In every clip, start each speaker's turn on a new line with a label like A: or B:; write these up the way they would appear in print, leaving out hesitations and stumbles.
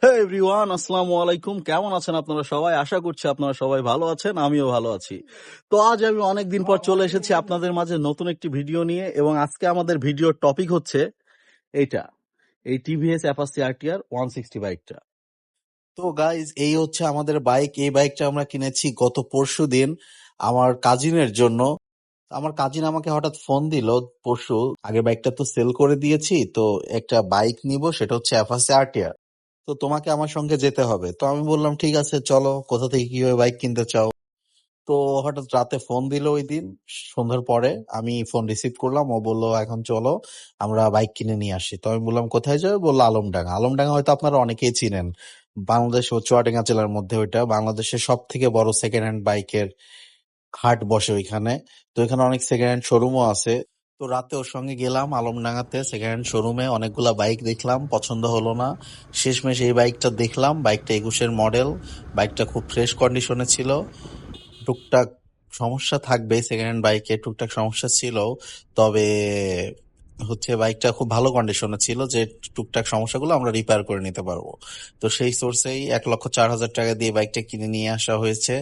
A: হে everyone, আসসালামু আলাইকুম। কেমন আছেন আপনারা সবাই? আশা করছি আপনারা সবাই ভালো আছেন, আমিও ভালো আছি। তো আজ আমি অনেকদিন পর চলে এসেছি আপনাদের মাঝে নতুন একটি ভিডিও নিয়ে, এবং আজকে আমাদের ভিডিওর টপিক হচ্ছে এইটা, এই টিভিএস অ্যাপাচি আরটিআর 160 বাইকটা। তো গাইজ, এই হচ্ছে আমাদের বাইক। এই বাইকটা আমরা কিনেছি গত পরশুদিন আমার কাজিনের জন্য। আমার কাজিন আমাকে হঠাৎ ফোন দিল পরশু, আগে বাইকটা তো সেল করে দিয়েছি, তো একটা বাইক নিব, সেটা হচ্ছে অ্যাপাচি আরটিআর। তো তোমাকে আমার সঙ্গে যেতে হবে। তো আমি বললাম ঠিক আছে চলো, কোথা থেকে কিভাবে বাইক কিনতে চাও। তো হঠাৎ রাতে ফোন দিল ওই দিন সন্ধ্যার পরে, আমি ফোন রিসিভ করলাম। ও বললো এখন চলো আমরা বাইক কিনে নিয়ে আসি। তো আমি বললাম কোথায় যাবে? বললো আলমডাঙ্গা। আলমডাঙ্গা হয়তো আপনারা অনেকেই চিনেন, বাংলাদেশ ও চুয়াডাঙ্গা জেলার মধ্যে ওইটা বাংলাদেশের সব থেকে বড় সেকেন্ড হ্যান্ড বাইকের হাট বসে ওইখানে। তো এখানে অনেক সেকেন্ড হ্যান্ড শোরুমও আছে। তো রাতে ওর সঙ্গে গেলাম আলমডাঙ্গাতে সেকেন্ড হ্যান্ড শোরুমে, অনেকগুলা বাইক দেখলাম, পছন্দ হলো না। শেষমেশ এই বাইকটা দেখলাম, বাইকটা 21-এর মডেল। বাইকটা খুব ফ্রেশ কন্ডিশনে ছিল। টুকটাক সমস্যা থাকবে, সেকেন্ড হ্যান্ড বাইকে টুকটাক সমস্যা ছিল, তবে হচ্ছে বাইকটা খুব ভালো কন্ডিশনে ছিল যে টুকটাক সমস্যাগুলো আমরা রিপেয়ার করে নিতে পারবো। তো সেই সোর্সেই 1,04,000 টাকা দিয়ে বাইকটা কিনে নিয়ে আসা হয়েছে।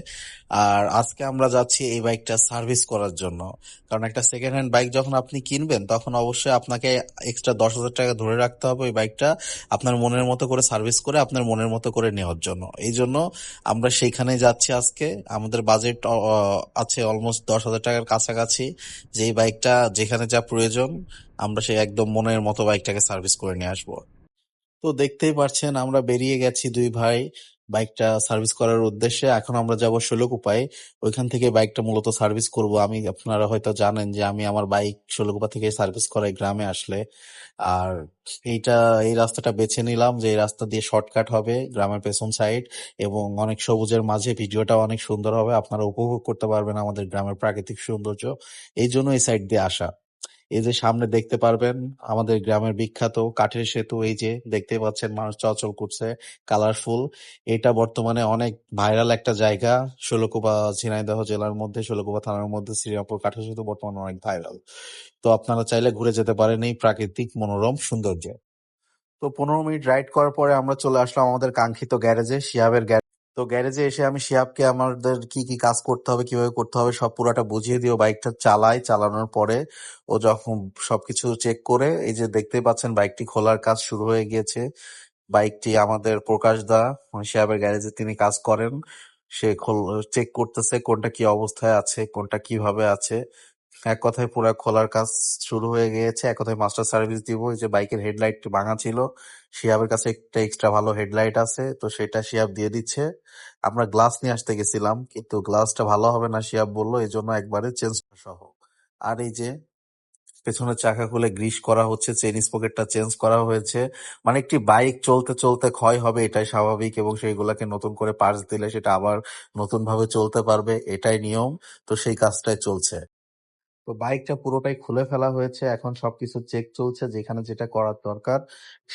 A: আর আজকে আমরা যাচ্ছি এই বাইকটা সার্ভিস করার জন্য। কারণ একটা সেকেন্ড হ্যান্ড বাইক যখন আপনি কিনবেন, তখন অবশ্যই আপনাকে এক্সট্রা 10,000 টাকা ধরে রাখতে হবে ওই বাইকটা আপনার মনের মতো করে সার্ভিস করে আপনার মনের মতো করে নেওয়ার জন্য। এই জন্য আমরা সেইখানে যাচ্ছি আজকে। আমাদের বাজেট আছে অলমোস্ট 10,000 টাকার কাছাকাছি, যে এই বাইকটা যেখানে যা প্রয়োজন আমরা সেই একদম মনের মতো বাইকটাকে সার্ভিস করে নিয়ে আসবো। তো দেখতেই পারছেন আমরা বেরিয়ে গেছি দুই ভাই বাইকটা সার্ভিস করার উদ্দেশ্যে। এখন আমরা যাব শৈলকুপায়, ওইখান থেকে বাইকটা মূলত সার্ভিস করব। আমি, আপনারা হয়তো জানেন যে আমি আমার বাইক শৈলকুপা থেকে সার্ভিস করাই গ্রামে আসলে। আর এইটা, এই রাস্তাটা বেছে নিলাম যে এই রাস্তা দিয়ে শর্টকাট হবে গ্রামের পেছন সাইড, এবং অনেক সবুজের মাঝে ভিডিওটা অনেক সুন্দর হবে, আপনারা উপভোগ করতে পারবেন আমাদের গ্রামের প্রাকৃতিক সৌন্দর্য। এই জন্য এই সাইড দিয়ে আসা। এই যে সামনে দেখতে পারবেন আমাদের গ্রামের বিখ্যাত কাঠের সেতু, এই যে দেখতে পাচ্ছেন মানুষ চলাচল করছে, কালারফুল। এটা বর্তমানে অনেক ভাইরাল একটা জায়গা শৈলকুপা, ঝিনাইদহ জেলার মধ্যে শৈলকুপা থানার মধ্যে শ্রীরামপুর কাঠের সেতু বর্তমানে অনেক ভাইরাল। তো আপনারা চাইলে ঘুরে যেতে পারেন এই প্রাকৃতিক মনোরম সৌন্দর্যে। তো 15 মিনিট রাইড করার পরে আমরা চলে আসলাম আমাদের কাঙ্ক্ষিত গ্যারেজে, শিহাবের গ্যারেজ। তো গ্যারেজে এসে আমি শিহাবকে আমাদের কি কি কাজ করতে হবে, কিভাবে করতে হবে সব পুরাটা বুঝিয়ে দিয়ে বাইকটা চালানোর পরে ও যখন সবকিছু চেক করে, এই যে দেখতেই পাচ্ছেন বাইকটি খোলার কাজ শুরু হয়ে গিয়েছে। বাইকটি আমাদের প্রকাশ দা শিহাবের গ্যারেজে তিনি কাজ করেন। সে চেক করতেছে কোনটা কি অবস্থায় আছে, কোনটা কিভাবে আছে। এক কথায় পুরো খোলার কাজ শুরু হয়ে গিয়েছে। এক কথায় মাস্টার সার্ভিস দিব। এই যে বাইকের হেডলাইট ভাঙা ছিল, শিহাবের কাছে একটা এক্সট্রা ভালো হেডলাইট আছে, তো সেটা শিহাব দিয়ে দিচ্ছে। আমরা গ্লাস নিয়ে আসতে গেছিলাম, কিন্তু গ্লাসটা ভালো হবে না শিহাব বললো, এই জন্য একবারে চেঞ্জ সহ। আর এই যে পেছনের চাকা খুলে গ্রিস করা হচ্ছে, চেইন স্পকেটটা চেঞ্জ করা হয়েছে। মানে একটি বাইক চলতে চলতে ক্ষয় হবে, এটাই স্বাভাবিক, এবং সেইগুলাকে নতুন করে পার্টস দিলে সেটা আবার নতুন ভাবে চলতে পারবে, এটাই নিয়ম। তো সেই কাজটাই চলছে। তো বাইকটা পুরোটাই খুলে ফেলা হয়েছে, এখন সবকিছু চেক চলছে, যেখানে যেটা করার দরকার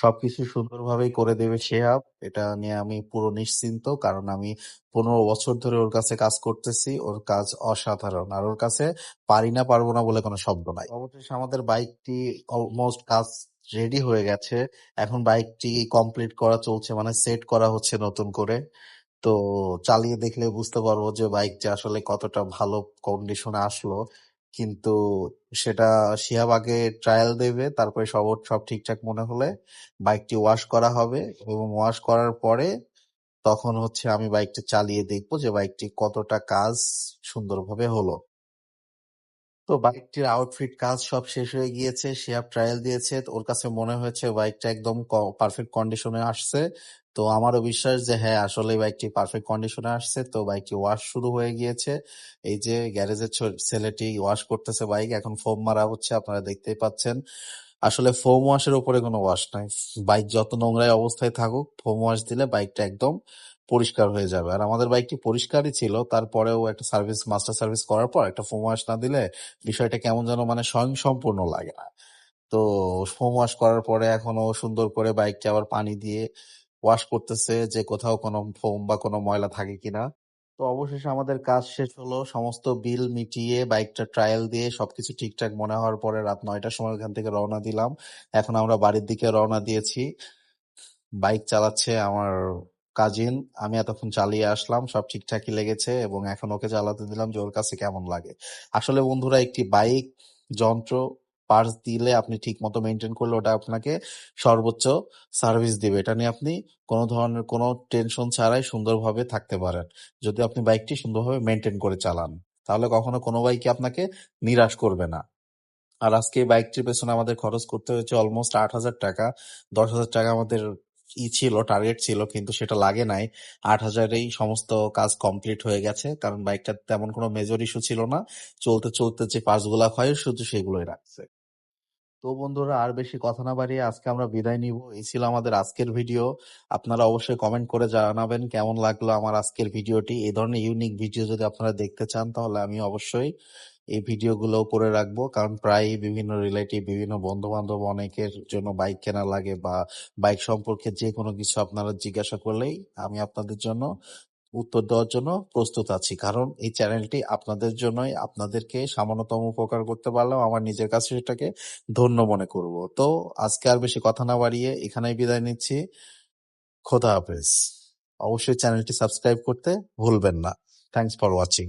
A: সবকিছু সুন্দরভাবেই করে দেবে শেহাব। এটা নিয়ে আমি পুরো নিশ্চিন্ত, কারণ আমি 15 বছর ধরে ওর কাছে কাজ করতেছি। ওর কাজ অসাধারণ, আর ওর কাছে পারি না পারবো না বলে কোনো শব্দ নাই। অবশেষে আমাদের বাইকটি অলমোস্ট কাজ রেডি হয়ে গেছে। এখন বাইকটি কমপ্লিট করা চলছে, মানে সেট করা হচ্ছে নতুন করে। তো চালিয়ে দেখলে বুঝতে পারবো যে বাইকটা আসলে কতটা ভালো কন্ডিশনে আসলো। কিন্তু সেটা শিহাব আগে ট্রায়াল দেবে, তারপরে সব ঠিকঠাক মনে হলে বাইকটি ওয়াশ করা হবে, এবং ওয়াশ করার পরে তখন হচ্ছে আমি বাইকটা চালিয়ে দেখবো যে বাইকটি কতটা কাজ সুন্দরভাবে হলো। তো বাইকটির আউটফিট কাজ সব শেষ হয়ে গিয়েছে, শিহাব ট্রায়াল দিয়েছে, তো ওর কাছে মনে হয়েছে বাইকটা একদম পারফেক্ট কন্ডিশনে আসছে। তো আমারও বিশ্বাস যে হ্যাঁ আসলে বাইকটি পারফেক্ট কন্ডিশনে আসছে। তো বাইকটি ওয়াশ শুরু হয়ে গিয়েছে, এই যে গ্যারেজের ছেলেটি ওয়াশ করতেছে বাইক, এখন ফোম মারা হচ্ছে, আপনারা দেখতেই পাচ্ছেন। আসলে ফোম ওয়াশের উপরে কোনো ওয়াশ নাই, বাইক যত নোংরায় অবস্থায় থাকুক ফোম ওয়াশ দিলে বাইকটা একদম পরিষ্কার হয়ে যাবে। আর আমাদের বাইকটি পরিষ্কারই ছিল, তারপরেও একটা সার্ভিস, মাস্টার সার্ভিস করার পর একটা ফোম ওয়াশ না দিলে বিষয়টা কেমন যেন মানে স্বয়ংসম্পূর্ণ লাগে না। তো ফোম ওয়াশ করার পরে এখনো সুন্দর করে বাইকটা আবার পানি দিয়ে ওয়াশ করতেছে, যে কোথাও কোনো ফোম বা কোনো ময়লা থাকে কিনা। তো অবশেষে আমাদের কাজ শেষ হলো, সমস্ত বিল মিটিয়ে বাইকটা ট্রায়াল দিয়ে সবকিছু ঠিকঠাক মনে হওয়ার পরে রাত 9টার সময় ওখান থেকে রওনা দিলাম। এখন আমরা বাড়ির দিকে রওনা দিয়েছি।
B: বাইক চালাচ্ছে আমার কাজিন। আমি এতক্ষণ চালিয়ে আসলাম, সব ঠিকঠাকই লেগেছে এবং এখন ওকে চালাতে দিলাম যে ওর কাছে কেমন লাগে। আসলে বন্ধুরা, একটি বাইক যন্ত্র পার্টস দিলে আপনি ঠিক মতো মেনটেন করলে ওটা আপনাকে সর্বোচ্চ সার্ভিস দিবে। এটা নিয়ে আপনি কোনো ধরনের কোনো টেনশন ছাড়াই সুন্দরভাবে থাকতে পারেন যদি আপনি বাইকটি সুন্দরভাবে মেনটেন করে চালান। তাহলে কখনো কোনো বাইকই আপনাকে নিরাশ করবে না। আর আজকে এই বাইকটির পেছনে আমাদের খরচ করতে হয়েছে অলমোস্ট 8,000 টাকা। 10,000 টাকা আমাদের ছিল, টার্গেট ছিল, কিন্তু সেটা লাগে নাই। 8,000-এই সমস্ত কাজ কমপ্লিট হয়ে গেছে, কারণ বাইকটার তেমন কোনো মেজর ইস্যু ছিল না। চলতে চলতে যে পার্টস গুলা হয় শুধু সেগুলোই রাখছে। তো বন্ধুরা, আর বেশি কথা না বাড়িয়ে আজকে আমরা বিদায় নিব। এই ছিল আমাদের আজকের ভিডিও। আপনারা অবশ্যই কমেন্ট করে জানাবেন কেমন লাগলো আমার আজকের ভিডিওটি। এই ধরনের ইউনিক ভিডিও যদি আপনারা দেখতে চান তাহলে আমি অবশ্যই এই ভিডিওগুলো করে রাখবো, কারণ প্রায় বিভিন্ন রিলেটিভ, বিভিন্ন বন্ধু বান্ধব অনেকের জন্য বাইক কেনা লাগে বা বাইক সম্পর্কে যে কোনো কিছু আপনারা জিজ্ঞাসা করলেই আমি আপনাদের জন্য উত্তর দেওয়ার জন্য প্রস্তুত আছি। কারণ এই চ্যানেলটি আপনাদের জন্যই, আপনাদেরকে সামান্যতম উপকার করতে পারলেও আমার নিজের কাছে সেটাকে ধন্য মনে করব। তো আজকে আর বেশি কথা না বাড়িয়ে এখানেই বিদায় নিচ্ছি। খোদা হাফেজ। অবশ্যই চ্যানেলটি সাবস্ক্রাইব করতে ভুলবেন না। Thanks for watching.